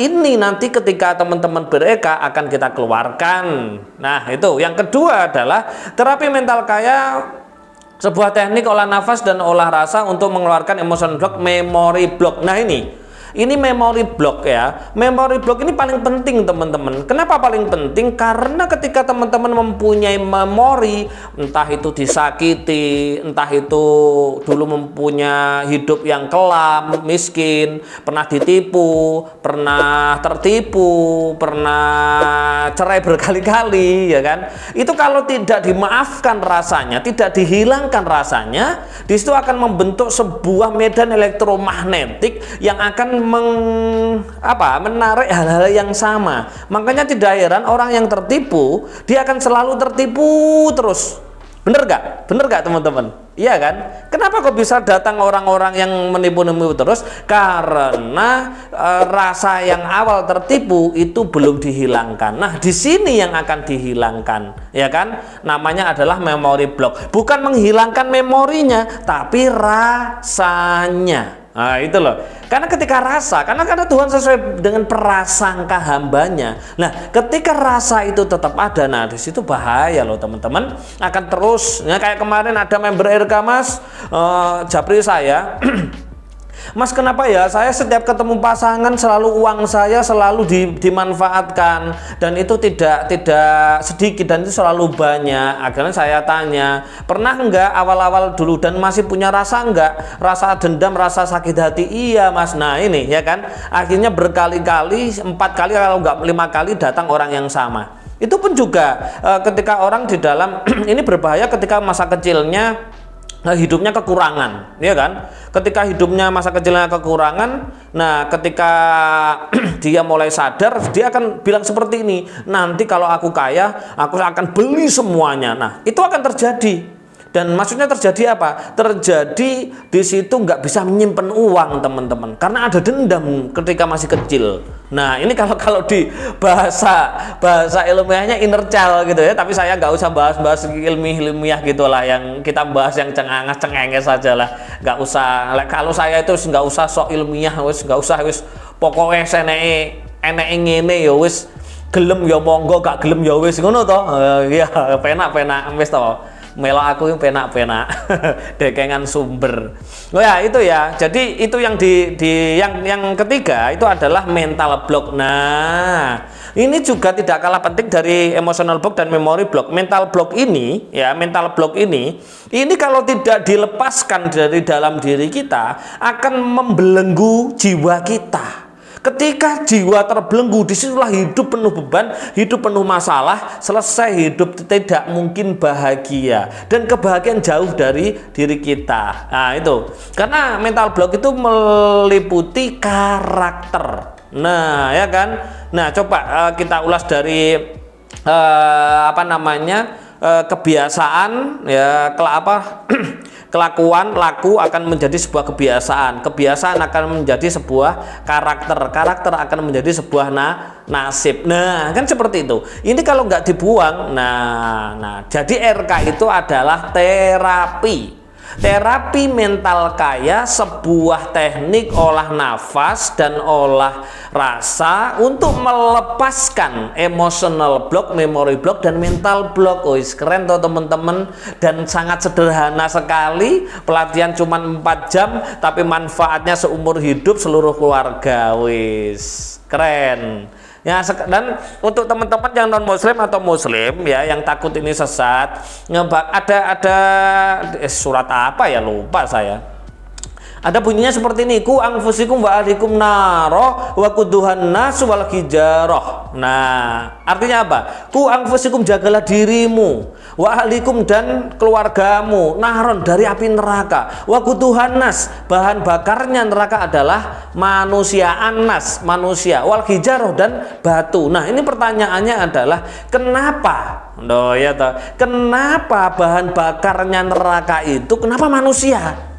ini nanti ketika teman-teman bereka akan kita keluarkan. Nah, itu. Yang kedua adalah terapi mental kaya, sebuah teknik olah nafas dan olah rasa untuk mengeluarkan emotion block, memory block. Nah, ini memory block ya. Memory block ini paling penting teman-teman. Kenapa paling penting? Karena ketika teman-teman mempunyai memori, entah itu disakiti, entah itu dulu mempunyai hidup yang kelam, miskin, pernah ditipu, pernah tertipu, pernah cerai berkali-kali, ya kan? Itu kalau tidak dimaafkan rasanya, tidak dihilangkan rasanya, di situ akan membentuk sebuah medan elektromagnetik yang akan menarik hal-hal yang sama. Makanya tidak heran orang yang tertipu, dia akan selalu tertipu terus. Bener gak? Bener gak teman-teman? Iya kan? Kenapa kok bisa datang orang-orang yang menipu-nipu terus? Karena rasa yang awal tertipu itu belum dihilangkan. Nah, di sini yang akan dihilangkan, ya kan? Namanya adalah memory block. Bukan menghilangkan memorinya, tapi rasanya. Nah, itu loh. Karena ketika karena Tuhan sesuai dengan prasangka hambanya. Nah, ketika rasa itu tetap ada, nah di situ bahaya loh teman-teman. Akan terus, ya kayak kemarin ada member RK Mas, japri saya. Mas, kenapa ya saya setiap ketemu pasangan selalu uang saya selalu dimanfaatkan, dan itu tidak sedikit dan itu selalu banyak. Akhirnya saya tanya, pernah enggak awal-awal dulu dan masih punya rasa enggak? Rasa dendam, rasa sakit hati? Iya Mas. Nah ini ya kan, akhirnya berkali-kali, 4 kali kalau enggak 5 kali datang orang yang sama. Itu pun juga ketika orang di dalam ini berbahaya ketika masa kecilnya hidupnya kekurangan, ya kan? Ketika hidupnya masa kecilnya kekurangan, nah ketika dia mulai sadar, dia akan bilang seperti ini, nanti kalau aku kaya, aku akan beli semuanya. Nah, itu akan terjadi. Dan maksudnya terjadi apa? Terjadi di situ nggak bisa menyimpan uang teman-teman, karena ada dendam ketika masih kecil. Nah ini kalau di bahasa ilmiahnya inner child gitu ya, tapi saya nggak usah bahas ilmiah gitulah, yang kita bahas yang cengenges saja lah, nggak usah. Kalau saya itu nggak usah sok ilmiah, nggak usah, pokoknya enek ngene ya wis, gelem ya monggo, gak gelem ya wis, ngono toh. Ya penak wis toh. Melok aku yang penak-penak dekengan sumber. Oh ya itu ya. Jadi itu yang yang ketiga itu adalah mental block. Nah, ini juga tidak kalah penting dari emotional block dan memory block. Mental block ini ini kalau tidak dilepaskan dari dalam diri kita akan membelenggu jiwa kita. Ketika jiwa terbelenggu, disitulah hidup penuh beban, hidup penuh masalah, selesai hidup tidak mungkin bahagia, dan kebahagiaan jauh dari diri kita. Nah itu, karena mental block itu meliputi karakter. Nah ya kan, nah coba kita ulas dari kebiasaan ya, kelakuan, laku akan menjadi sebuah kebiasaan, kebiasaan akan menjadi sebuah karakter akan menjadi sebuah nasib. Nah kan seperti itu. Ini kalau nggak dibuang, nah jadi RK itu adalah terapi mental kaya, sebuah teknik olah nafas dan olah rasa untuk melepaskan emotional block, memory block, dan mental block. Wis keren tuh teman-teman, dan sangat sederhana sekali. Pelatihan cuma 4 jam tapi manfaatnya seumur hidup seluruh keluarga. Wis keren ya. Dan untuk teman-teman yang non muslim atau muslim ya, yang takut ini sesat, ada surat apa ya, lupa saya. Ada bunyinya seperti ini, ku anfusikum wa ahlikum naro wa kuduhan nasu wal hijarah. Nah artinya apa? Ku anfusikum, jagalah dirimu, wa ahlikum, dan keluargamu, naron, dari api neraka, wa kuduhan nas, bahan bakarnya neraka adalah manusia, anas, manusia, wal hijarah, dan batu. Nah ini pertanyaannya adalah kenapa? Kenapa bahan bakarnya neraka itu kenapa manusia?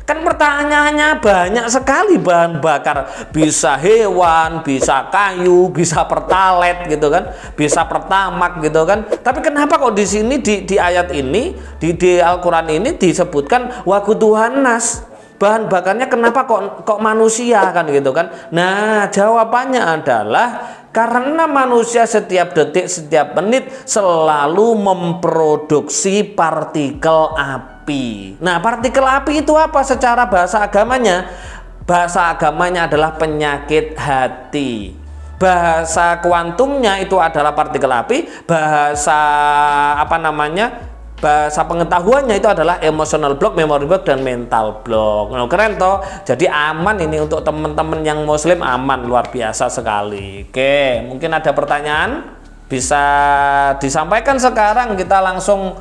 Kan pertanyaannya banyak sekali bahan bakar, bisa hewan, bisa kayu, bisa pertalite gitu kan, bisa pertamak gitu kan. Tapi kenapa kok di sini di ayat ini, di Al-Qur'an ini disebutkan waquduhan nas? bahan bakarnya kenapa kok manusia kan gitu kan. Nah, jawabannya adalah karena manusia setiap detik, setiap menit selalu memproduksi partikel api. Nah, partikel api itu apa secara bahasa agamanya? Bahasa agamanya adalah penyakit hati. Bahasa kuantumnya itu adalah partikel api. Bahasa pengetahuannya itu adalah emotional block, memory block, dan mental block. Nah, keren toh. Jadi aman ini untuk teman-teman yang muslim, aman, luar biasa sekali. Oke, mungkin ada pertanyaan bisa disampaikan sekarang, kita langsung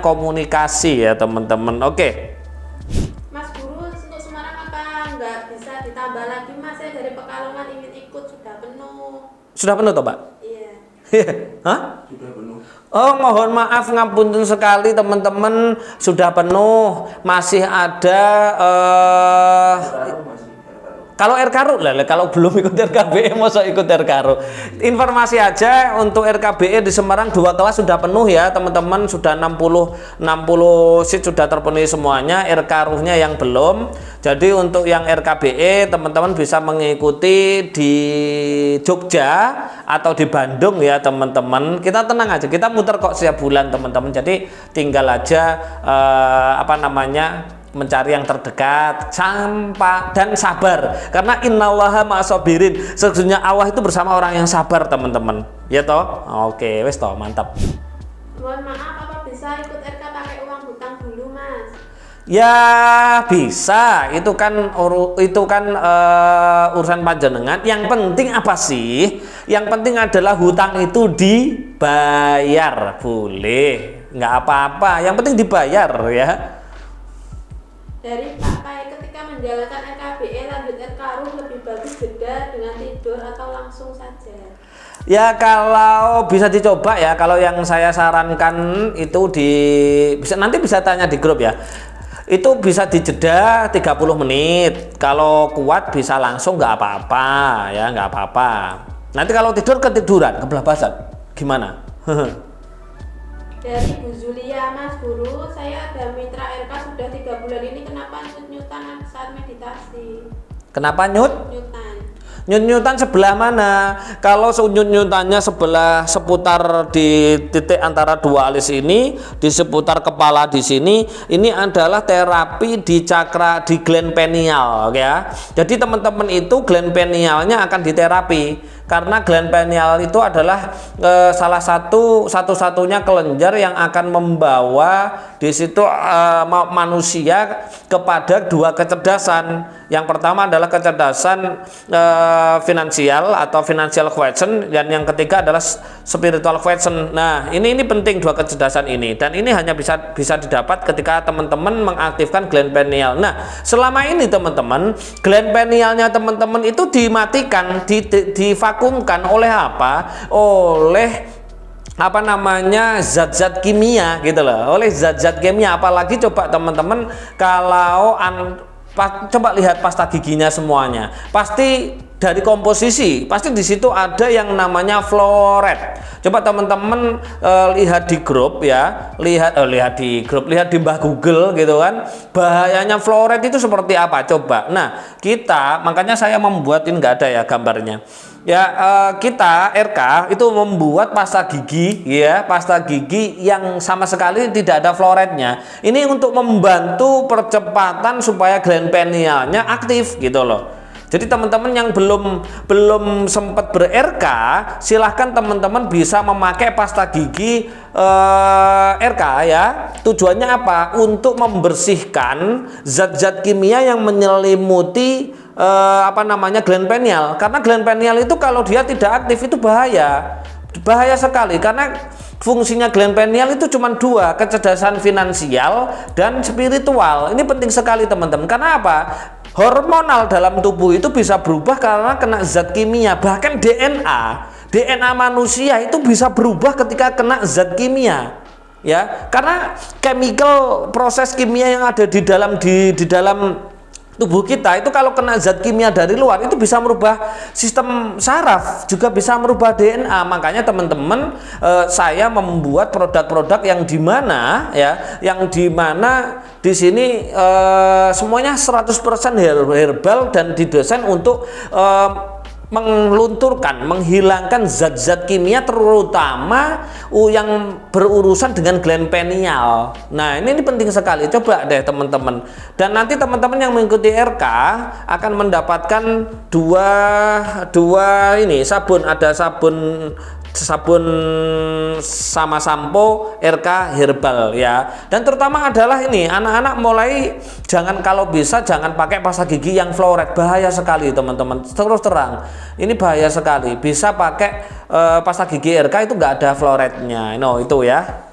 komunikasi ya teman-teman. Oke. Mas Guru, untuk Semarang apa nggak bisa ditambah lagi Mas? Saya dari Pekalongan ingin ikut, sudah penuh. Sudah penuh toh, Pak? Iya. Hah? Sudah penuh. Oh, mohon maaf, ngapunten sekali teman-teman, sudah penuh. Masih ada kalau RKRU lah, kalau belum ikut RKBE masa ikut RKRU. Informasi aja untuk RKBE di Semarang 2 kelas sudah penuh ya teman-teman, sudah 60 seat sudah terpenuhi semuanya. RKRU-nya yang belum. Jadi untuk yang RKBE teman-teman bisa mengikuti di Jogja atau di Bandung ya teman-teman. Kita tenang aja, kita muter kok setiap bulan teman-teman. Jadi tinggal aja mencari yang terdekat, dan sabar, karena innallaha ma'asabirin, sesungguhnya Allah itu bersama orang yang sabar teman-teman ya toh. Oke, wes toh, mantap. Mohon maaf, apa bisa ikut RK pakai uang hutang dulu Mas? Ya bisa, itu kan urusan panjenengan. Yang penting apa sih? Yang penting adalah hutang itu dibayar, boleh, nggak apa-apa, yang penting dibayar ya. Dari Pak Pai, ketika menjalankan RKBE lanjut RKRU lebih bagus jeda dengan tidur atau langsung saja? Ya kalau bisa dicoba ya, kalau yang saya sarankan itu nanti bisa tanya di grup ya. Itu bisa dijeda 30 menit. Kalau kuat bisa langsung, nggak apa-apa ya, nggak apa-apa. Nanti kalau tidur ketiduran, kebelabasan, gimana? Dari Bu Zulia, Mas Guru, saya ada mitra RK sudah 3 bulan ini, kenapa nyut-nyutan saat meditasi? Kenapa nyut? Nyutan. Nyut-nyutan sebelah mana? Kalau nyut-nyutannya seputar di titik antara dua alis ini, di seputar kepala di sini, ini adalah terapi di cakra, di gland pineal ya. Jadi teman-teman itu gland pinealnya akan diterapi. Karena gland pineal itu adalah salah satu-satunya kelenjar yang akan membawa di situ manusia kepada 2 kecerdasan. Yang pertama adalah kecerdasan finansial atau financial quotient, dan yang ketiga adalah spiritual quotient. Nah, ini penting 2 kecerdasan ini, dan ini hanya bisa didapat ketika teman-teman mengaktifkan gland pineal. Nah, selama ini teman-teman, gland pinealnya teman-teman itu dimatikan, divakumkan oleh apa? Oleh zat-zat kimia gitu loh, oleh zat-zat kimia. Apalagi coba teman-teman kalau coba lihat pasta giginya semuanya, pasti dari komposisi pasti di situ ada yang namanya fluoride. Coba teman-teman lihat di grup ya, lihat di Mbah Google gitu kan, bahayanya fluoride itu seperti apa coba. Nah, makanya saya membuat, ini nggak ada ya gambarnya ya, kita RK itu membuat pasta gigi ya, pasta gigi yang sama sekali tidak ada fluoride-nya. Ini untuk membantu percepatan supaya gland pinealnya aktif gitu loh. Jadi teman-teman yang belum sempat ber-RK, silahkan teman-teman bisa memakai pasta gigi RK ya. Tujuannya apa? Untuk membersihkan zat-zat kimia yang menyelimuti gland pineal. Karena gland pineal itu kalau dia tidak aktif itu bahaya sekali, karena fungsinya gland pineal itu cuma 2, kecerdasan finansial dan spiritual. Ini penting sekali teman-teman. Karena apa? Hormonal dalam tubuh itu bisa berubah karena kena zat kimia. Bahkan DNA manusia itu bisa berubah ketika kena zat kimia ya, karena chemical proses kimia yang ada di dalam tubuh kita itu kalau kena zat kimia dari luar itu bisa merubah sistem saraf, juga bisa merubah DNA. Makanya teman-teman, saya membuat produk-produk yang dimana ya, yang dimana di sini semuanya 100% herbal dan didesain untuk melunturkan, menghilangkan zat-zat kimia terutama yang berurusan dengan gland pineal. Nah, ini penting sekali. Coba deh teman-teman. Dan nanti teman-teman yang mengikuti RK akan mendapatkan dua ini sabun, ada sabun sama sampo RK herbal ya. Dan terutama adalah ini anak-anak mulai kalau bisa jangan pakai pasta gigi yang fluoride, bahaya sekali teman-teman. Terus terang ini bahaya sekali. Bisa pakai pasta gigi RK itu nggak ada fluoride-nya. Itu ya.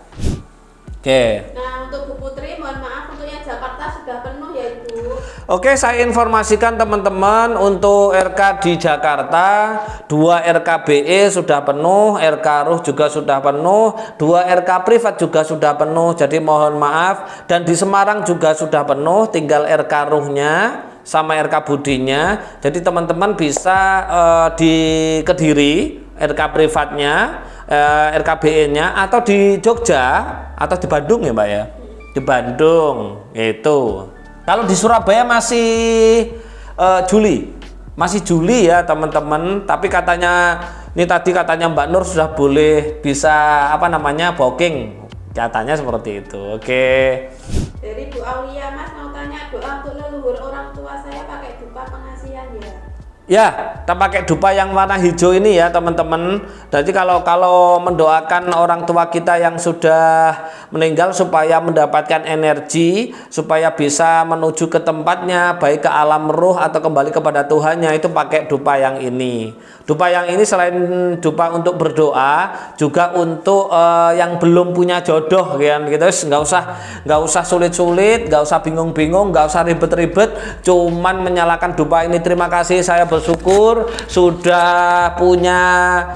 Oke. Nah, untuk Bu Putri, mohon maaf untuk yang Jakarta sudah penuh ya Ibu. Oke, saya informasikan teman-teman untuk RK di Jakarta 2 RKBE sudah penuh, RK Ruh juga sudah penuh, 2 RK privat juga sudah penuh. Jadi mohon maaf. Dan di Semarang juga sudah penuh, tinggal RK Ruhnya sama RK Budinya. Jadi teman-teman bisa di Kediri RK privatnya, RKBE-nya, atau di Jogja atau di Bandung ya Mbak ya, di Bandung itu. Kalau di Surabaya masih Juli ya teman-teman. Tapi katanya ini tadi katanya Mbak Nur sudah boleh bisa booking, katanya seperti itu. Oke. Dari Bu Aulia, Mas mau tanya doa untuk leluhur orang tua saya pakai dupa pengasihan ya. Ya, kita pakai dupa yang warna hijau ini ya teman-teman. Jadi kalau mendoakan orang tua kita yang sudah meninggal supaya mendapatkan energi, supaya bisa menuju ke tempatnya, baik ke alam ruh atau kembali kepada Tuhannya, itu pakai dupa yang ini. Dupa yang ini selain dupa untuk berdoa, juga untuk yang belum punya jodoh kan gitu. Nggak usah sulit-sulit, nggak usah bingung-bingung, nggak usah ribet-ribet, cuman menyalakan dupa ini. Terima kasih, saya bersyukur sudah punya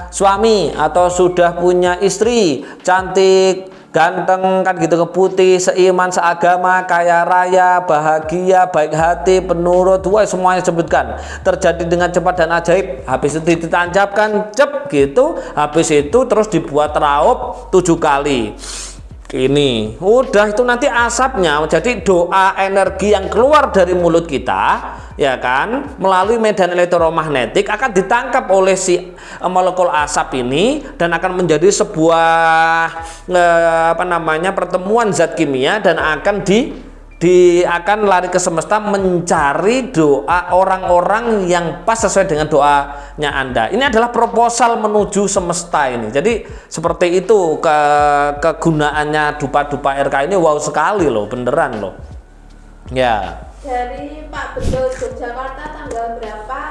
suami atau sudah punya istri cantik, ganteng kan gitu, putih, seiman, seagama, kaya raya, bahagia, baik hati, penurut, semuanya sebutkan, terjadi dengan cepat dan ajaib. Habis itu ditancapkan cep gitu, habis itu terus dibuat raup 7 kali. Ini udah, itu nanti asapnya, jadi doa energi yang keluar dari mulut kita ya kan, melalui medan elektromagnetik akan ditangkap oleh si molekul asap ini dan akan menjadi sebuah pertemuan zat kimia, dan akan akan lari ke semesta mencari doa orang-orang yang pas sesuai dengan doanya Anda. Ini adalah proposal menuju semesta ini. Jadi seperti itu kegunaannya dupa-dupa RK ini. Wow sekali loh, beneran loh. Ya. Dari Pak Bedol, Yogyakarta tanggal berapa?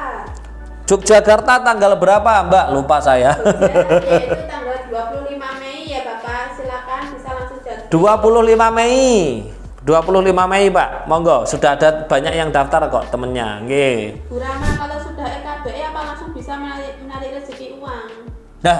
Yogyakarta tanggal berapa Mbak? Lupa saya. Yaitu tanggal 25 Mei ya Bapak. Silakan bisa langsung jatuh. 25 Mei. 25 Mei Pak, monggo, sudah ada banyak yang daftar kok temennya. Nggih. Bu Rama, kalau sudah RKBE apa langsung bisa menarik rezeki uang? Nah,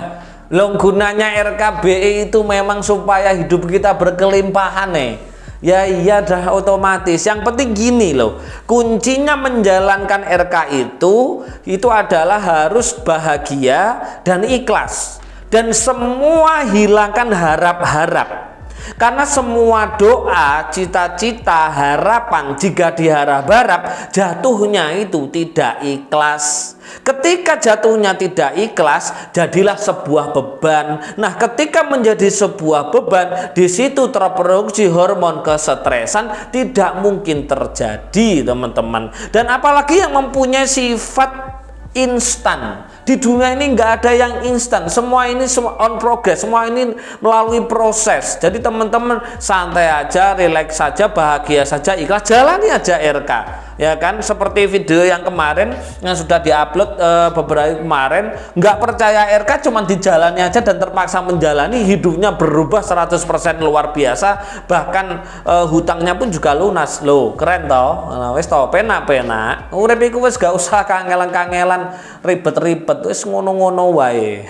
gunanya RKBE itu memang supaya hidup kita berkelimpahan nih. Ya iya dah otomatis. Yang penting gini loh, kuncinya menjalankan RK itu adalah harus bahagia dan ikhlas. Dan semua hilangkan harap-harap. Karena semua doa, cita-cita, harapan jika diharap-harap jatuhnya itu tidak ikhlas. Ketika jatuhnya tidak ikhlas, jadilah sebuah beban. Nah, ketika menjadi sebuah beban, di situ terproduksi hormon kesetresan, tidak mungkin terjadi, teman-teman. Dan apalagi yang mempunyai sifat instan. Di dunia ini nggak ada yang instan, semua ini on progress, semua ini melalui proses. Jadi teman-teman santai aja, relax saja, bahagia saja, ikhlas, jalani aja RK. Ya kan, seperti video yang kemarin yang sudah diupload beberapa kemarin, nggak percaya RK, cuman dijalani aja dan terpaksa menjalani, hidupnya berubah 100% luar biasa, bahkan hutangnya pun juga lunas. Loh, keren toh. Nah, wis toh, penak-penak. Urip iku wis gak usah kangelan-kangelan, ribet-ribet, wis ngono-ngono wae.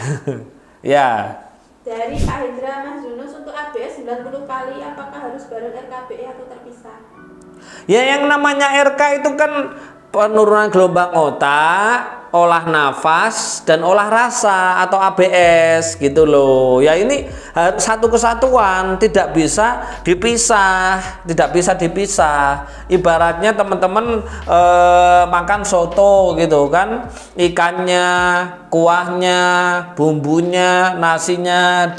Ya. Dari Pak Hendra, Mas Yunus, untuk ABS 90 kali apakah harus bareng RKBE atau terpisah? Ya yang namanya RK itu kan penurunan gelombang otak, olah nafas dan olah rasa atau ABS gitu loh. Ya ini satu kesatuan, tidak bisa dipisah, tidak bisa dipisah. Ibaratnya teman-teman makan soto gitu kan, ikannya, kuahnya, bumbunya, nasinya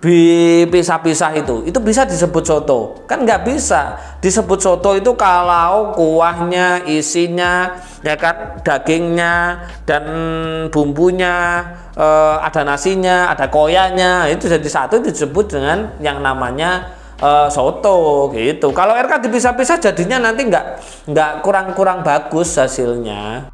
dipisah-pisah itu bisa disebut soto? Kan nggak bisa disebut soto itu kalau kuahnya, isinya, ya kan, dagingnya dan bumbunya, ada nasinya, ada koyanya, itu jadi satu disebut dengan yang namanya soto gitu. Kalau RK dipisah-pisah jadinya nanti nggak kurang bagus hasilnya.